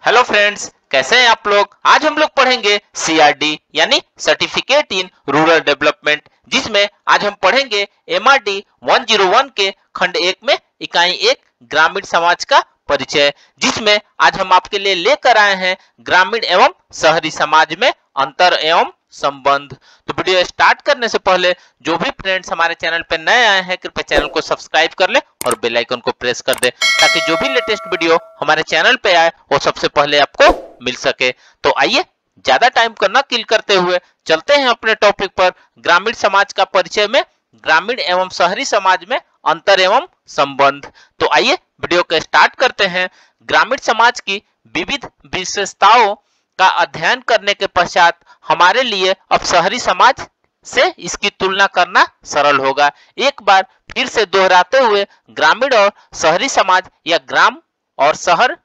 Hello friends, कैसे हैं आप लोग। आज हम लोग पढ़ेंगे सीआरडी यानी सर्टिफिकेट इन रूरल डेवलपमेंट, जिसमें आज हम पढ़ेंगे एमआरडी 101 के खंड 1 में इकाई 1 ग्रामीण समाज का परिचय, जिसमें आज हम आपके लिए लेकर आए हैं ग्रामीण एवं शहरी समाज में अंतर एवं संबंध। तो वीडियो स्टार्ट करने से पहले जो भी फ्रेंड्स हमारे चैनल पे नए आए हैं कृपया चैनल को सब्सक्राइब कर ले और बेल आइकन को प्रेस कर दे, ताकि जो भी लेटेस्ट वीडियो हमारे चैनल पे आए वो सबसे पहले आपको मिल सके। तो आइए ज्यादा टाइम को न किल करते हुए चलते हैं अपने टॉपिक पर। ग्रामीण समाज का परिचय में ग्रामीण एवं शहरी समाज में अंतर एवं संबंध। तो आइए वीडियो को स्टार्ट करते हैं। ग्रामीण समाज की विविध विशेषताओं का अध्ययन करने के पश्चात हमारे लिए अब शहरी समाज से इसकी तुलना करना सरल होगा। एक बार फिर से दोहराते हुए ग्रामीण और शहरी समाज या ग्राम और शहर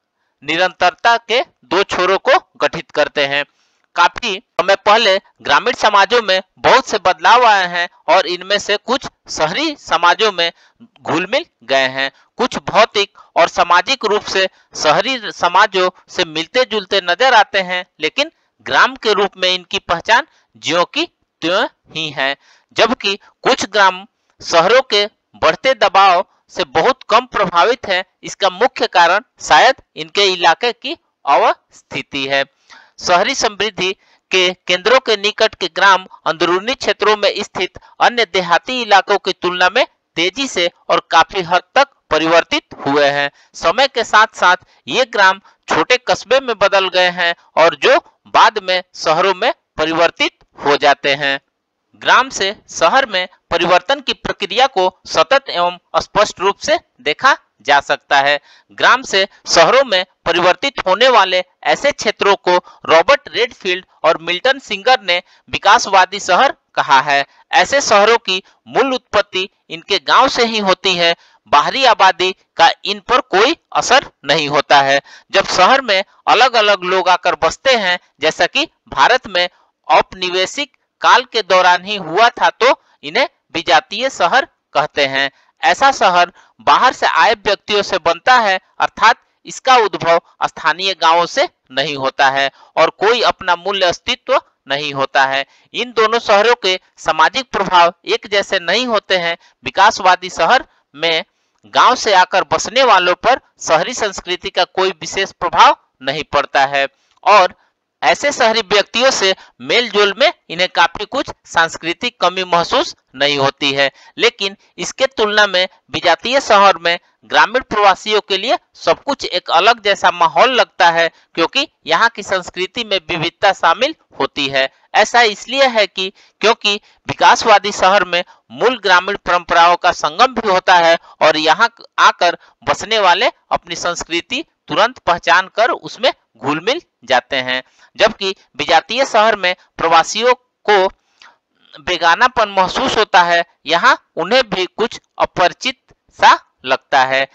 निरंतरता के दो छोरों को गठित करते हैं। काफी समय पहले ग्रामीण समाजों में बहुत से बदलाव आए हैं और इनमें से कुछ शहरी समाजों में घुल मिल गए हैं। कुछ भौतिक और सामाजिक रूप से शहरी समाजों से मिलते जुलते नजर आते हैं, लेकिन ग्राम के रूप में इनकी पहचान ज्यों की त्यों ही है। जबकि कुछ ग्राम शहरों के बढ़ते दबाव से बहुत कम प्रभावित है। इसका मुख्य कारण शायद इनके इलाके की अवस्थिति है। शहरी समृद्धि के केंद्रों के निकट के ग्राम अंदरूनी क्षेत्रों में स्थित अन्य देहाती इलाकों की तुलना में तेजी से और काफी हद तक परिवर्तित हुए हैं। समय के साथ साथ ये ग्राम छोटे कस्बे में बदल गए हैं और जो बाद में शहरों में परिवर्तित हो जाते हैं। ग्राम से शहर में परिवर्तन की प्रक्रिया को सतत एवं स्पष्ट रूप से देखा जा सकता है। ग्राम से शहरों में परिवर्तित होने वाले ऐसे क्षेत्रों को रॉबर्ट रेडफील्ड और मिल्टन सिंगर ने विकासवादी शहर कहा है। ऐसे शहरों की मूल उत्पत्ति इनके गांव से ही होती है। बाहरी आबादी का इन पर कोई असर नहीं होता है। जब शहर में अलग अलग लोग आकर बसते हैं, जैसा कि भारत में औपनिवेशिक काल के दौरान ही हुआ था, तो इन्हें विजातीय शहर कहते हैं। ऐसा शहर बाहर से आए व्यक्तियों से बनता है, अर्थात इसका उद्भव स्थानीय गांवों से नहीं होता है और कोई अपना मूल्य अस्तित्व नहीं होता है। इन दोनों शहरों के सामाजिक प्रभाव एक जैसे नहीं होते हैं। विकासवादी शहर में गांव से आकर बसने वालों पर शहरी संस्कृति का कोई विशेष प्रभाव नहीं पड़ता है और ऐसे शहरी व्यक्तियों से मेल जोल में इन्हें काफी कुछ सांस्कृतिक कमी महसूस नहीं होती है। लेकिन इसके तुलना में विजातीय शहर में ग्रामीण प्रवासियों के लिए सब कुछ एक अलग जैसा माहौल लगता है, क्योंकि यहाँ की संस्कृति में विविधता शामिल होती है। ऐसा इसलिए है कि क्योंकि विकासवादी शहर में मूल ग्रामीण परंपराओं का संगम भी होता है और यहाँ आकर बसने वाले अपनी संस्कृति तुरंत पहचान कर उसमें घुल मिल जाते हैं। जबकि विजातीय शहर में प्रवासियों को बेगानापन महसूस होता है। यहाँ उन्हें भी कुछ अपरिचित सा लगता है।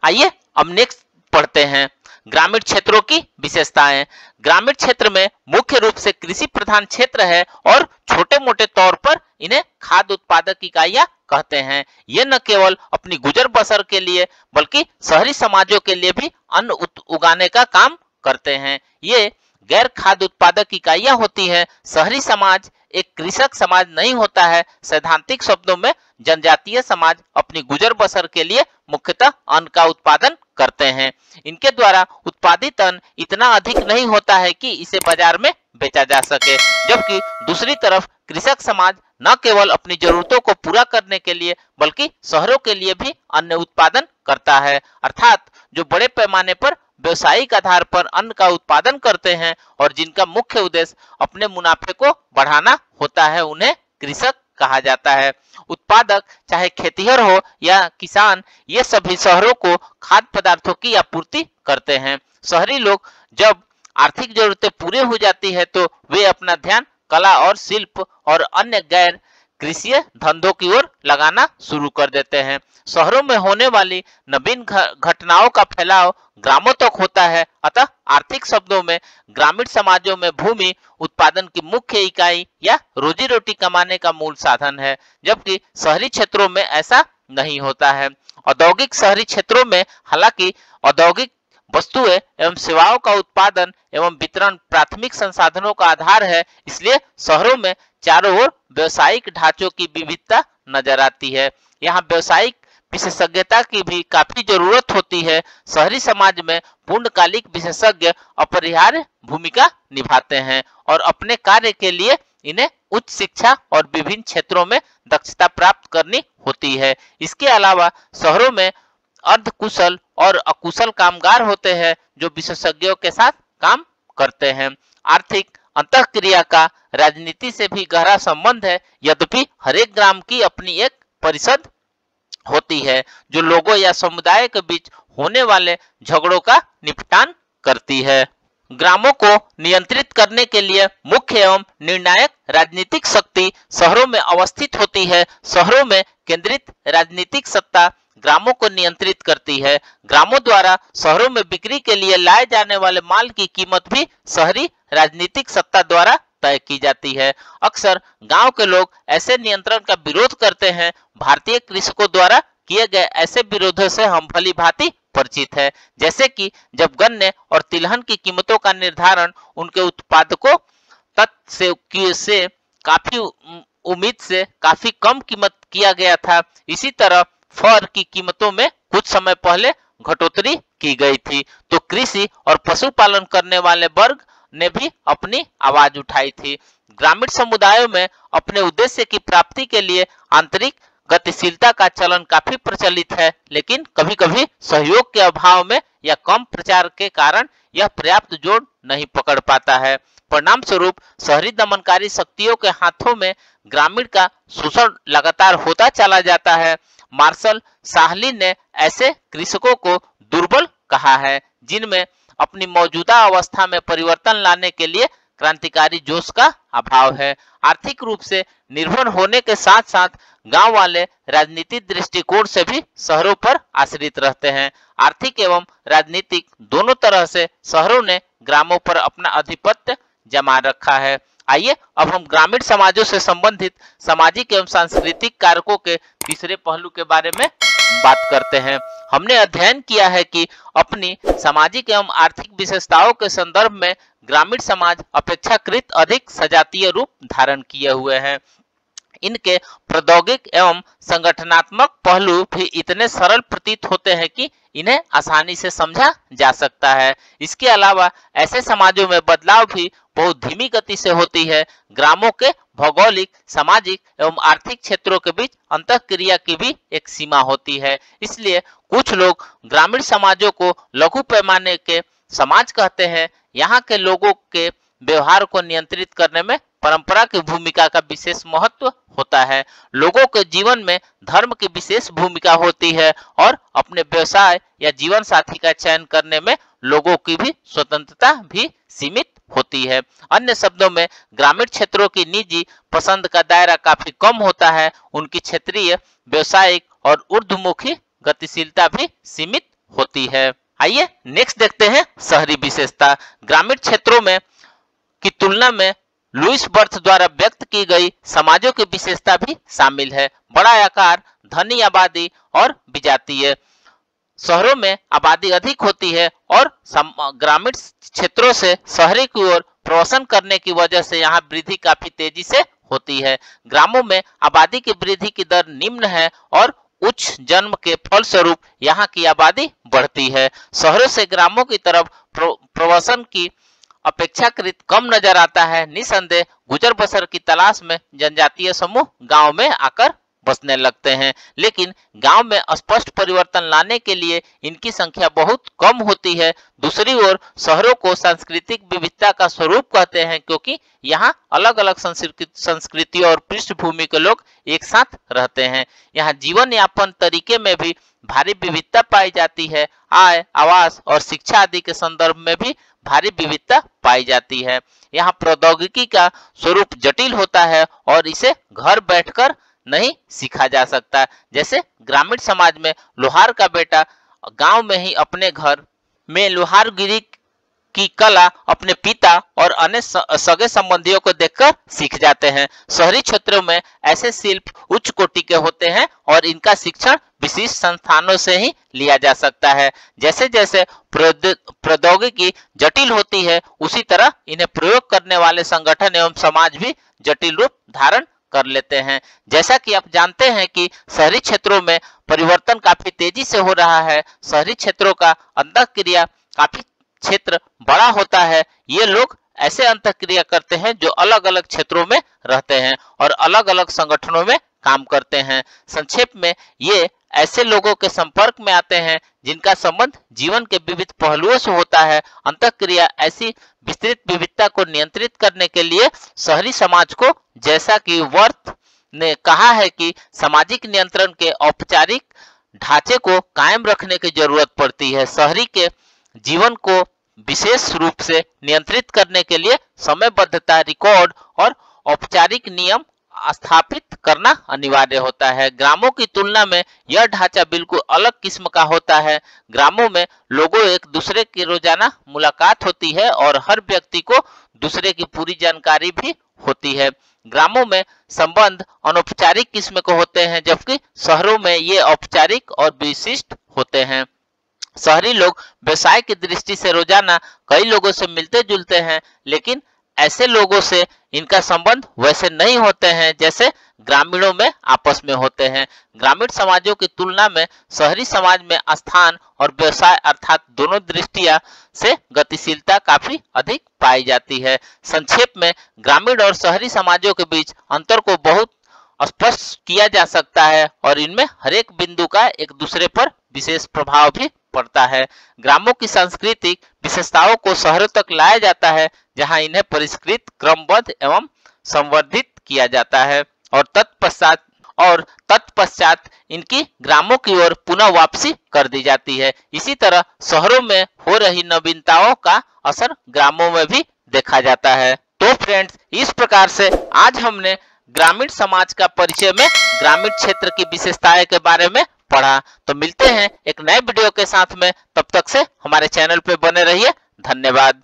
आइए अब नेक्स्ट पढ़ते हैं ग्रामीण क्षेत्रों की विशेषताएं। ग्रामीण क्षेत्र में मुख्य रूप से कृषि प्रधान क्षेत्र है और छोटे मोटे तौर पर इन्हें खाद्य उत्पादक इकाइयां कहते हैं। ये न केवल अपनी गुजर बसर के लिए बल्कि शहरी समाजों के लिए भी अन्न उगाने का काम करते हैं। ये गैर खाद्य उत्पादक इकाइयां होती हैं। शहरी समाज एक कृषक समाज नहीं होता है। सैद्धांतिक शब्दों में जनजातीय समाज अपनी गुजर बसर के लिए मुख्यतः अन्न का उत्पादन करते हैं। इनके द्वारा उत्पादित अन्न इतना अधिक नहीं होता है कि इसे बाजार में बेचा जा सके, जबकि दूसरी तरफ कृषक समाज न केवल अपनी जरूरतों को पूरा करने के लिए बल्कि शहरों के लिए भी अन्न उत्पादन करता है। अर्थात जो बड़े पैमाने पर व्यवसायिक आधार पर अन्न का उत्पादन करते हैं और जिनका मुख्य उद्देश्य अपने मुनाफे को बढ़ाना होता है, उन्हें कृषक कहा जाता है। उत्पादक चाहे खेतिहर हो या किसान, ये सभी शहरों को खाद्य पदार्थों की आपूर्ति करते हैं। शहरी लोग जब आर्थिक जरूरतें पूरी हो जाती है तो वे अपना ध्यान कला और शिल्प और अन्य गैर कृषि धंधों की ओर लगाना शुरू कर देते हैं। शहरों में होने वाली नवीन घटनाओं का फैलाव ग्रामों तक होता है। अतः आर्थिक शब्दों में ग्रामीण समाजों में भूमि उत्पादन की मुख्य इकाई या रोजी रोटी कमाने का मूल साधन है, जबकि शहरी क्षेत्रों में ऐसा नहीं होता है। औद्योगिक शहरी क्षेत्रों में हालांकि औद्योगिक वस्तुएं एवं सेवाओं का उत्पादन एवं वितरण प्राथमिक संसाधनों का आधार है, इसलिए शहरों में चारों ओर व्यवसायिक ढांचों की विविधता नजर आती है। यहाँ व्यवसायिक विशेषज्ञता की भी काफी जरूरत होती है। शहरी समाज में पूर्णकालिक विशेषज्ञ अपरिहार्य भूमिका निभाते हैं और अपने कार्य के लिए इन्हें उच्च शिक्षा और विभिन्न क्षेत्रों में दक्षता प्राप्त करनी होती है। इसके अलावा शहरों में अर्धकुशल और अकुशल कामगार होते हैं जो विशेषज्ञों के साथ काम करते हैं। आर्थिक अंतःक्रिया का राजनीति से भी गहरा संबंध है, यद्यपि हरेक ग्राम की अपनी एक परिषद होती है जो लोगों या समुदाय के बीच होने वाले झगड़ों का निपटान करती है। ग्रामों को नियंत्रित करने के लिए मुख्य एवं निर्णायक राजनीतिक शक्ति शहरों में अवस्थित होती है। शहरों में केंद्रित राजनीतिक सत्ता ग्रामों को नियंत्रित करती है। ग्रामों द्वारा शहरों में बिक्री के लिए लाए जाने वाले माल की कीमत भी शहरी राजनीतिक सत्ता द्वारा तय की जाती है। अक्सर गांव के लोग ऐसे नियंत्रण का विरोध करते हैं। भारतीय कृषकों द्वारा किए गए ऐसे विरोधों से हम भली भांति परिचित है, जैसे कि जब गन्ने और तिलहन की कीमतों का निर्धारण उनके उत्पादकों तक से काफी उम्मीद से काफी कम कीमत किया गया था। इसी तरह फर की कीमतों में कुछ समय पहले घटोतरी की गई थी, तो कृषि और पशुपालन करने वाले वर्ग ने भी अपनी आवाज उठाई थी। ग्रामीण समुदायों में अपने उद्देश्य की प्राप्ति के लिए आंतरिक गतिशीलता का चलन काफी प्रचलित है, लेकिन कभी-कभी सहयोग के अभाव में या कम प्रचार के कारण यह पर्याप्त जोड़ नहीं पकड़ पाता है। परिणाम स्वरूप शहरी दमनकारी शक्तियों के हाथों में ग्रामीण का शोषण लगातार होता चला जाता है। मार्शल साहली ने ऐसे कृषकों को दुर्बल कहा है जिनमें अपनी मौजूदा अवस्था में परिवर्तन लाने के लिए क्रांतिकारी जोश का अभाव है। आर्थिक रूप से निर्भर होने के साथ साथ गांव वाले राजनीतिक दृष्टिकोण से भी शहरों पर आश्रित रहते हैं। आर्थिक एवं राजनीतिक दोनों तरह से शहरों ने ग्रामों पर अपना आधिपत्य जमा रखा है। आइए अब हम ग्रामीण समाजों से संबंधित सामाजिक एवं सांस्कृतिक कारकों के तीसरे पहलू के बारे में बात करते हैं। हमने अध्ययन किया है कि अपनी सामाजिक एवं आर्थिक विशेषताओं के संदर्भ में ग्रामीण समाज अपेक्षाकृत अधिक सजातीय रूप धारण किए हुए हैं। इनके प्रौद्योगिक एवं संगठनात्मक पहलू भी इतने सरल प्रतीत होते हैं कि इन्हें आसानी से समझा जा सकता है। इसके अलावा ऐसे समाजों में बदलाव भी बहुत धीमी गति से होती है। ग्रामों के भौगोलिक, सामाजिक एवं आर्थिक क्षेत्रों के बीच अंतःक्रिया की भी एक सीमा होती है। इसलिए कुछ लोग ग्रामीण समाजों को लघु पैमाने के समाज कहते हैं। यहाँ के लोगों के व्यवहार को नियंत्रित करने में परंपरा की भूमिका का विशेष महत्व होता है। लोगों के जीवन में धर्म की विशेष भूमिका होती है और अपने व्यवसाय या जीवन साथी का चयन करने में लोगों की भी स्वतंत्रता भी सीमित होती है। अन्य शब्दों में ग्रामीण क्षेत्रों की निजी पसंद का दायरा काफी कम होता है। उनकी क्षेत्रीय, व्यावसायिक और ऊर्ध्वमुखी गतिशीलता भी सीमित होती है। आइए नेक्स्ट देखते हैं शहरी विशेषता। ग्रामीण क्षेत्रों में की तुलना में लुईस बर्थ द्वारा व्यक्त की गई समाजों की विशेषता भी शामिल है। बड़ा आकार, धनी आबादी और विजातीय। शहरों में आबादी अधिक होती है और ग्रामीण क्षेत्रों से शहरी की ओर प्रवासन करने की वजह से यहाँ वृद्धि काफी तेजी से होती है। ग्रामों में आबादी की वृद्धि की दर निम्न है और उच्च जन्म के फलस्वरूप यहाँ की आबादी बढ़ती है। शहरों से ग्रामों की तरफ प्रवासन की अपेक्षाकृत कम नजर आता है। निसंदेह गुजर बसर की तलाश में जनजातीय समूह गांव में आकर बसने लगते हैं, लेकिन गांव में स्पष्ट परिवर्तन लाने के लिए इनकी संख्या बहुत कम होती है। दूसरी ओर शहरों को सांस्कृतिक विविधता का स्वरूप कहते हैं, क्योंकि यहाँ अलग अलग संस्कृति और पृष्ठभूमि के लोग एक साथ रहते हैं। यहाँ जीवन यापन तरीके में भी भारी विविधता पाई जाती है। आय, आवास और शिक्षा आदि के संदर्भ में भी भारी विविधता पाई जाती है। यहाँ प्रौद्योगिकी का स्वरूप जटिल होता है और इसे घर बैठकर नहीं सीखा जा सकता। जैसे ग्रामीण समाज में लोहार का बेटा गांव में ही अपने घर में लोहारगिरी की कला अपने पिता और अन्य सगे संबंधियों को देखकर सीख जाते हैं। शहरी क्षेत्रों में ऐसे शिल्प उच्च कोटि के होते हैं और इनका शिक्षण विशिष्ट संस्थानों से ही लिया जा सकता है। जैसे जैसे प्रौद्योगिकी जटिल होती है, उसी तरह इन्हें प्रयोग करने वाले संगठन एवं समाज भी जटिल रूप धारण कर लेते हैं। जैसा कि आप जानते हैं कि शहरी क्षेत्रों में परिवर्तन काफी तेजी से हो रहा है। शहरी क्षेत्रों का अंतःक्रिया काफी क्षेत्र बड़ा होता है। ये लोग ऐसे अंतःक्रिया करते हैं जो अलग अलग क्षेत्रों में रहते हैं और अलग अलग संगठनों में काम करते हैं। संक्षेप में ये ऐसे लोगों के संपर्क में आते हैं जिनका संबंध जीवन के विविध पहलुओं से होता है। अंतःक्रिया ऐसी विस्तृत विविधता को नियंत्रित करने के लिए शहरी समाज को, जैसा कि वर्थ ने कहा है कि सामाजिक नियंत्रण के औपचारिक ढांचे को कायम रखने की जरूरत पड़ती है। शहरी के जीवन को विशेष रूप से नियंत्रित करने के लिए समयबद्धता, रिकॉर्ड और औपचारिक नियम स्थापित करना अनिवार्य होता है। ग्रामों की तुलना में यह ढांचा बिल्कुल अलग किस्म का होता है। ग्रामों में लोगों एक दूसरे की रोजाना मुलाकात होती है और हर व्यक्ति को दूसरे की पूरी जानकारी भी होती है। ग्रामों में संबंध अनौपचारिक किस्म के होते हैं, जबकि शहरों में ये औपचारिक और विशिष्ट होते हैं। शहरी लोग व्यवसाय की दृष्टि से रोजाना कई लोगों से मिलते जुलते हैं, लेकिन ऐसे लोगों से इनका संबंध वैसे नहीं होते हैं जैसे ग्रामीणों में आपस में होते हैं। ग्रामीण समाजों की तुलना में शहरी समाज में स्थान और व्यवसाय अर्थात दोनों दृष्टिया से गतिशीलता काफी अधिक पाई जाती है। संक्षेप में ग्रामीण और शहरी समाजों के बीच अंतर को बहुत स्पष्ट किया जा सकता है और इनमें हर एक बिंदु का एक दूसरे पर विशेष प्रभाव भी पड़ता है। ग्रामों की सांस्कृतिक विशेषताओं को शहरों तक लाया जाता है, जहां इन्हें परिष्कृत, क्रमबद्ध एवं संवर्धित किया जाता है और तत्पश्चात इनकी ग्रामों की ओर पुनः वापसी कर दी जाती है। इसी तरह शहरों में हो रही नवीनताओं का असर ग्रामों में भी देखा जाता है। तो फ्रेंड्स, इस प्रकार से आज हमने ग्रामीण समाज का परिचय में ग्रामीण क्षेत्र की विशेषताएं के बारे में पढ़ा। तो मिलते हैं एक नए वीडियो के साथ में, तब तक से हमारे चैनल पे बने रहिए। धन्यवाद।